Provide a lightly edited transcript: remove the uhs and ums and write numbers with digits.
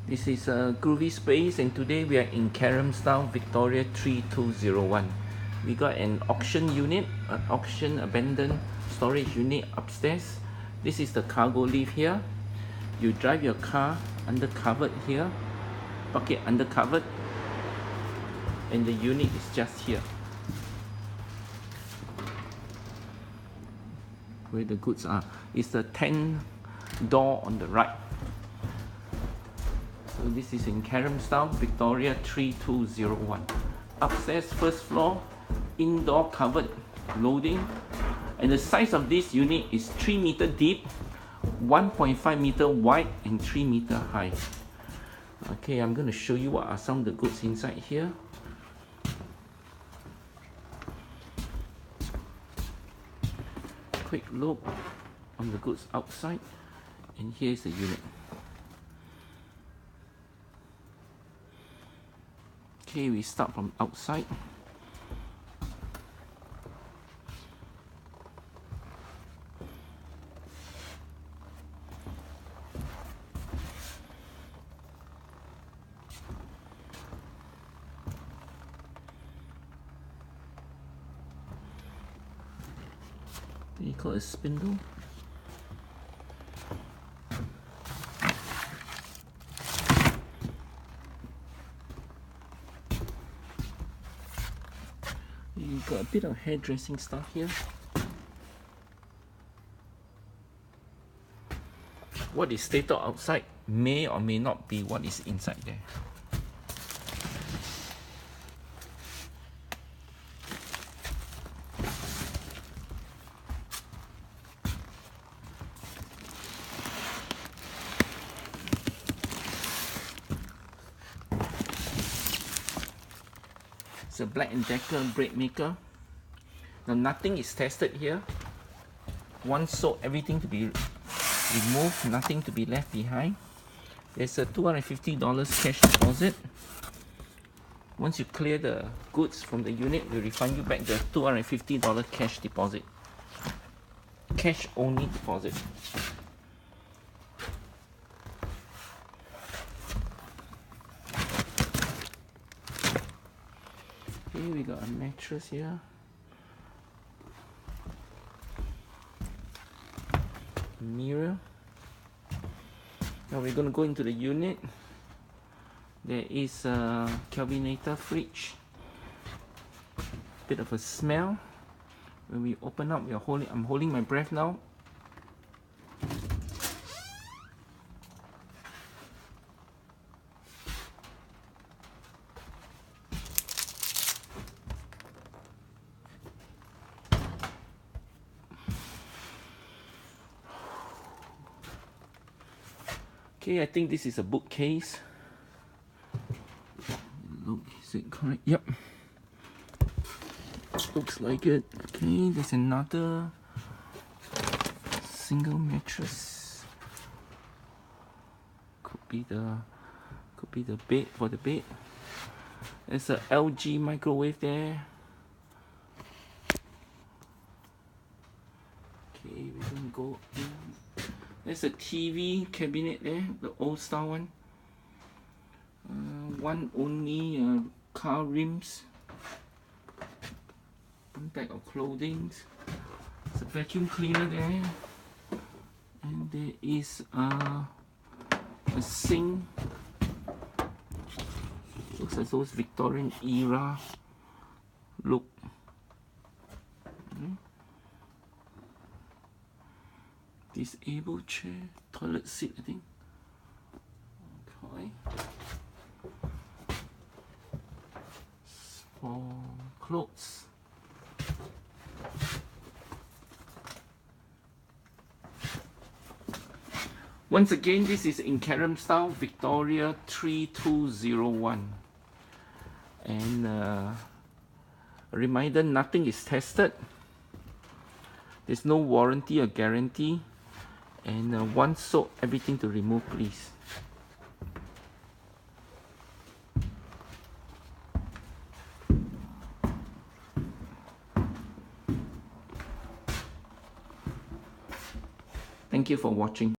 This is Groovy Space, and today we are in Karamstown, Victoria 3201. We got an auction unit, an auction abandoned storage unit upstairs. This is the cargo lift here. You drive your car under covered here, park it under covered, and the unit is just here, where the goods are. It's the 10th door on the right. So this is in Karamstown, Victoria 3201. Upstairs, first floor, indoor covered loading. And the size of this unit is 3 meter deep, 1.5 meter wide, and 3 meter high. Okay, I'm going to show you what are some of the goods inside here. Quick look on the goods outside, and here's the unit. Okay, we start from outside. You call it a spindle. You got a bit of hairdressing stuff here. What is stated outside may or may not be what is inside there. It's a Black & Decker brake maker. Now nothing is tested here. Once sold, everything to be removed, nothing to be left behind. There's a $250 cash deposit. Once you clear the goods from the unit, we refund you back the $250 cash deposit. Cash only deposit. Okay, we got a mattress here. Mirror. Now we're going to go into the unit. There is a Kelvinator fridge. Bit of a smell. When we open up, I'm holding my breath now. Okay, I think this is a bookcase. Look, is it correct? Yep. Looks like it. Okay, there's another single mattress. Could be the bed for the bed. There's a LG microwave there. Okay, we're gonna go in. There's a TV cabinet there, the old style one. One only car rims. One bag of clothing. There's a vacuum cleaner there. And there is a sink. Looks like those Victorian era look. Disabled chair, toilet seat, I think. Okay. For clothes. Once again, this is in Karamstown, Victoria 3201. And a reminder, nothing is tested. There's no warranty or guarantee. And once sold, everything to remove, please. Thank you for watching.